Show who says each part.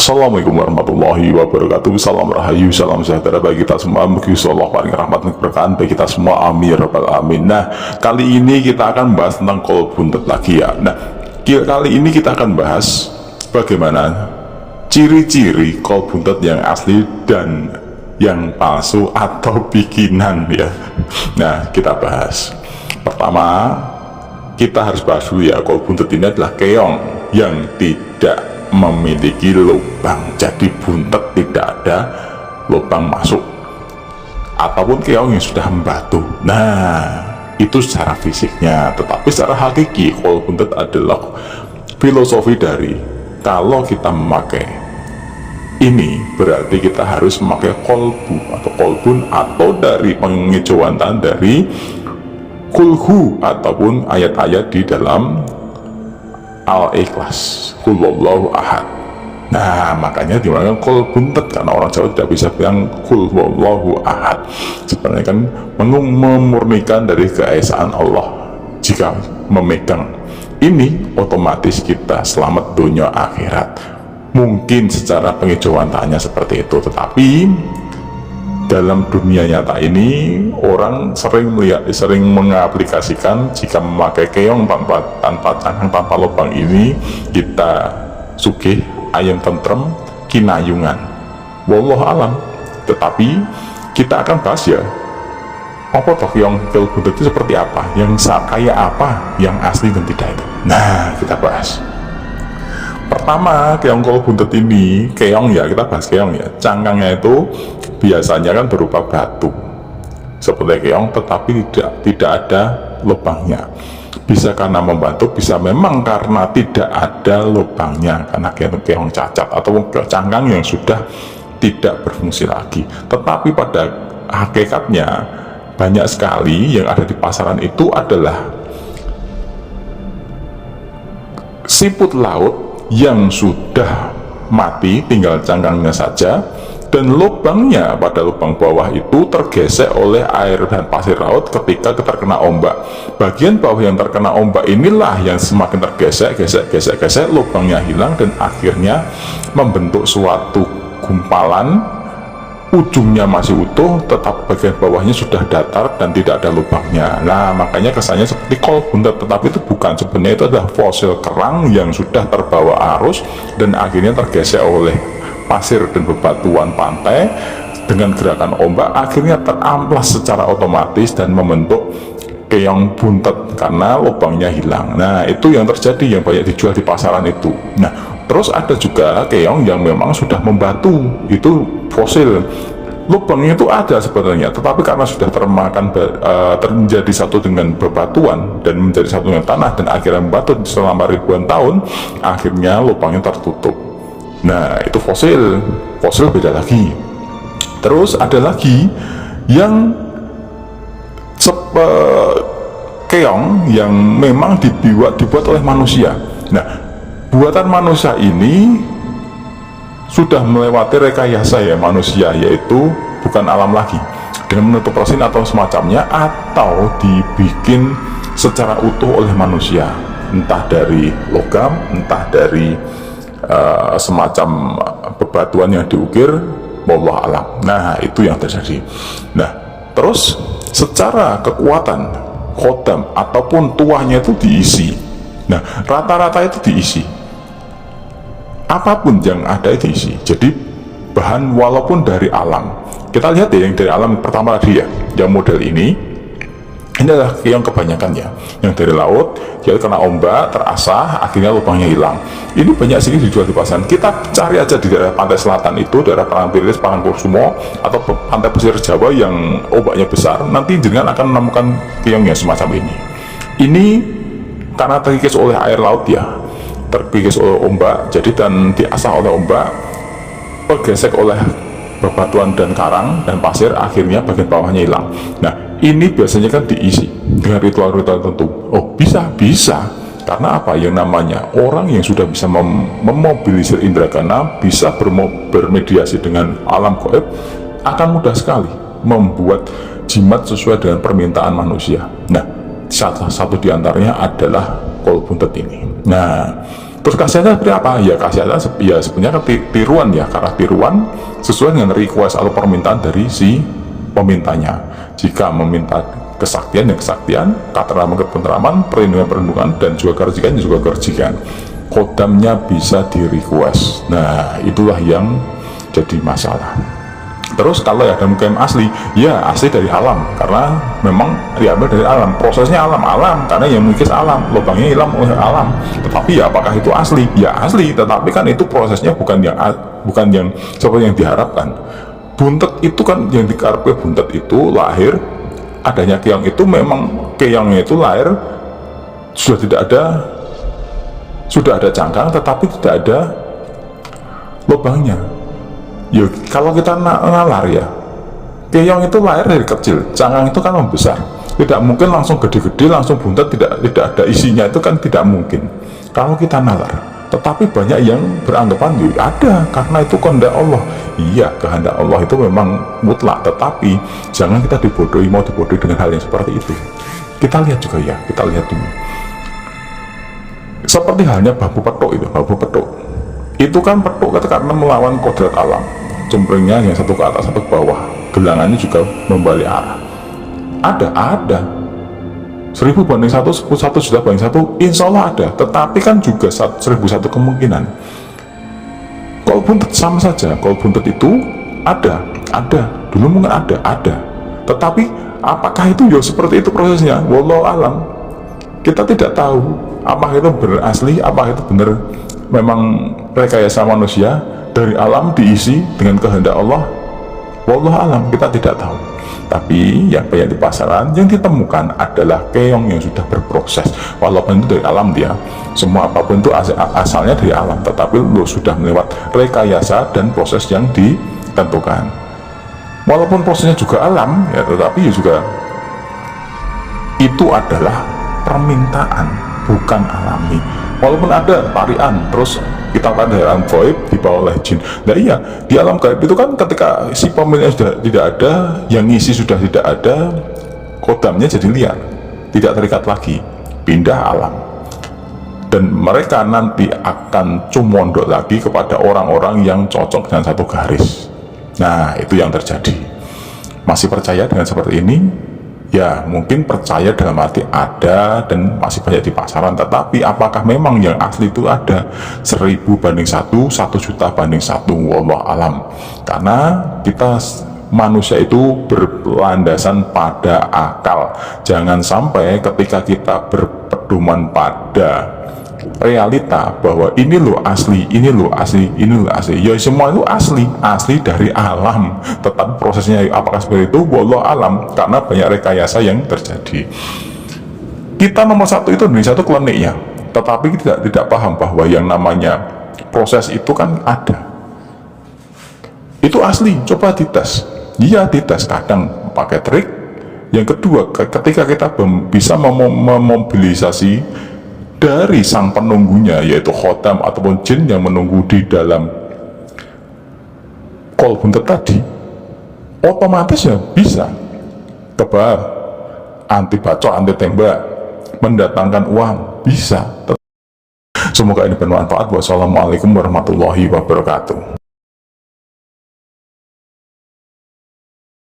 Speaker 1: Assalamualaikum warahmatullahi wabarakatuh. Salam rahayu, salam sejahtera bagi kita semua. Mugi Allah paling rahmat dan keberkahan bagi kita semua. Amin ya rabbal alamin. Nah, kali ini kita akan bahas tentang kol buntet lagi ya. Nah, kali ini kita akan bahas bagaimana ciri-ciri kol buntet yang asli dan yang palsu atau bikinan ya. Nah, kita bahas. Pertama, kita harus bahas dulu ya, kol buntet ini adalah keong yang tidak memiliki lubang, jadi buntet tidak ada lubang masuk, ataupun keong yang sudah membatu. Nah, itu secara fisiknya, tetapi secara hakiki kol buntet adalah filosofi dari kalau kita memakai ini berarti kita harus memakai kolbu atau kolbun atau dari pengejauhan dari kulhu ataupun ayat-ayat di dalam Al-Ikhlas, Qulhuwallahu ahad. Nah, makanya dimana kol buntet, karena orang Jawa tidak bisa bilang Qulhuwallahu ahad. Sebenarnya kan memurnikan dari keesaan Allah. Jika memegang ini, otomatis kita selamat dunia akhirat. Mungkin secara pengejauhan tanya seperti itu, tetapi dalam dunia nyata ini orang sering mengaplikasikan jika memakai keong tanpa cangkang, tanpa lubang ini kita sugih, ayam tentrem, kinayungan. Wallahu alam. Tetapi kita akan bahas ya, apa toh keong kol buntet itu seperti apa, yang kayak apa, yang asli dan tidak itu. Nah, kita bahas. Pertama, keong kol buntet ini, keong ya, kita bahas keong ya, cangkangnya itu biasanya kan berupa batu seperti keong, tetapi tidak ada lubangnya. Bisa karena membantu, bisa memang karena tidak ada lubangnya, karena keong cacat atau cangkang yang sudah tidak berfungsi lagi. Tetapi pada hakikatnya banyak sekali yang ada di pasaran itu adalah siput laut yang sudah mati, tinggal cangkangnya saja, dan lubangnya pada lubang bawah itu tergesek oleh air dan pasir laut ketika terkena ombak. Bagian bawah yang terkena ombak inilah yang semakin tergesek, gesek, lubangnya hilang dan akhirnya membentuk suatu gumpalan. Ujungnya masih utuh, tetap bagian bawahnya sudah datar dan tidak ada lubangnya. Nah, makanya kesannya seperti kol buntet, tetapi itu bukan. Sebenarnya itu adalah fosil kerang yang sudah terbawa arus dan akhirnya tergesek oleh pasir dan bebatuan pantai dengan gerakan ombak, akhirnya teramplas secara otomatis dan membentuk keong buntet karena lubangnya hilang. Nah, itu yang terjadi, yang banyak dijual di pasaran itu. Nah, terus ada juga keong yang memang sudah membatu, itu fosil, lubangnya itu ada sebenarnya, tetapi karena sudah termakan menjadi satu dengan bebatuan dan menjadi satu dengan tanah dan akhirnya membatu selama ribuan tahun, akhirnya lubangnya tertutup. Nah, itu fosil beda lagi. Terus ada lagi yang keong yang memang dibuat oleh manusia. Nah, buatan manusia ini sudah melewati rekayasa ya manusia, yaitu bukan alam lagi dengan menutup rosin atau semacamnya, atau dibikin secara utuh oleh manusia, entah dari logam, entah dari semacam bebatuan yang diukir, wallahu alam. Nah, itu yang terjadi. Nah, terus secara kekuatan khodam ataupun tuahnya itu diisi. Nah, rata-rata itu diisi, apapun yang ada itu diisi. Jadi bahan walaupun dari alam. Kita lihat ya yang dari alam pertama tadi ya, yang model ini adalah keong kebanyakan ya, yang dari laut dia kena ombak, terasah, akhirnya lubangnya hilang. Ini banyak sekali dijual di pasaran. Kita cari aja di daerah pantai selatan itu, daerah Parangtritis, Parangkusumo, atau pantai pesisir Jawa yang ombaknya besar, nanti jangan akan menemukan keong yang semacam ini. Ini karena terkikis oleh air laut ya, terkikis oleh ombak, jadi dan diasah oleh ombak, tergesek oleh bebatuan dan karang dan pasir, akhirnya bagian bawahnya hilang. Nah, ini biasanya kan diisi dengan ritual-ritual tertentu. Oh, bisa karena apa? Yang namanya orang yang sudah bisa memobilisir indera keenam, bisa bermediasi dengan alam gaib, akan mudah sekali membuat jimat sesuai dengan permintaan manusia. Nah, salah satu diantaranya adalah kol buntet ini. Nah, Terus khasiatnya seperti apa? Ya khasiatnya ya sebenarnya tiruan ya, karena tiruan sesuai dengan request atau permintaan dari si pemintanya. Jika meminta kesaktian ya kesaktian, ketenteraman, perlindungan, dan juga kebajikan. Kodamnya bisa di request. Nah, itulah yang jadi masalah. Terus kalau ya ada mukim asli, ya asli dari alam, karena memang diambil dari alam, prosesnya alam karena yang mengikis alam, lubangnya hilang oleh alam. Tetapi ya apakah itu asli? Ya asli, tetapi kan itu prosesnya bukan yang seperti yang diharapkan. Buntet itu kan yang dikarepkan, buntet itu lahir, adanya keong itu memang keongnya itu lahir sudah ada cangkang, tetapi tidak ada lubangnya. Ya kalau kita nalar ya, keong itu lahir dari kecil, cangkang itu kan membesar, tidak mungkin langsung gede-gede langsung buntet, tidak ada isinya, itu kan tidak mungkin kalau kita nalar. Tetapi banyak yang beranggapan ya ada, karena itu kehendak Allah. Iya, kehendak Allah itu memang mutlak, tetapi jangan kita mau dibodohi dengan hal yang seperti itu. Kita lihat juga ya, kita lihat dulu seperti halnya bambu petuk itu kan petuk karena melawan kodrat alam, cemplungnya yang satu ke atas satu ke bawah, gelangannya juga membalik arah. Ada 1000 banding 1, 1 juta banding 1, insya Allah ada, tetapi kan juga 1001 kemungkinan. Kalau buntet sama saja, kalau buntet itu ada dulu mungkin ada, tetapi apakah itu ya seperti itu prosesnya? Wallahu alam, kita tidak tahu apakah itu benar asli, apakah itu benar memang rekayasa manusia dari alam diisi dengan kehendak Allah. Wallahu alam, kita tidak tahu. Tapi yang banyak di pasaran yang ditemukan adalah keong yang sudah berproses, walaupun itu dari alam, dia semua apapun itu asalnya dari alam, tetapi lo sudah melewat rekayasa dan proses yang ditentukan. Walaupun prosesnya juga alam ya, tetapi ya juga itu adalah permintaan, bukan alami. Walaupun ada tarian, terus kita kan dari alam gaib dibawa oleh jin. Nah iya, di alam gaib itu kan ketika si pemiliknya sudah tidak ada, yang ngisi sudah tidak ada, kodamnya jadi liar, tidak terikat lagi, pindah alam. Dan mereka nanti akan cumondok lagi kepada orang-orang yang cocok dengan satu garis. Nah, itu yang terjadi. Masih percaya dengan seperti ini? Ya mungkin percaya dalam arti ada dan masih banyak di pasaran, tetapi apakah memang yang asli itu ada? 1000 banding 1, 1 juta banding 1, wallahu alam. Karena kita manusia itu berlandasan pada akal. Jangan sampai ketika kita berpedoman pada realita bahwa ini loh asli, ini loh asli, ini loh asli, ya semua itu asli dari alam, tetapi prosesnya apakah seperti itu, wallahu alam, karena banyak rekayasa yang terjadi. Kita nomor satu itu Indonesia itu kliniknya, tetapi tidak paham bahwa yang namanya proses itu kan ada, itu asli. Coba dites, iya dites, kadang pakai trik. Yang kedua, ketika kita bisa memobilisasi dari sang penunggunya, yaitu khotam ataupun jin yang menunggu di dalam kol buntet tadi, otomatis ya bisa kebal, anti bacok, anti tembak, mendatangkan uang, bisa. Semoga ini bermanfaat. Wassalamualaikum warahmatullahi wabarakatuh.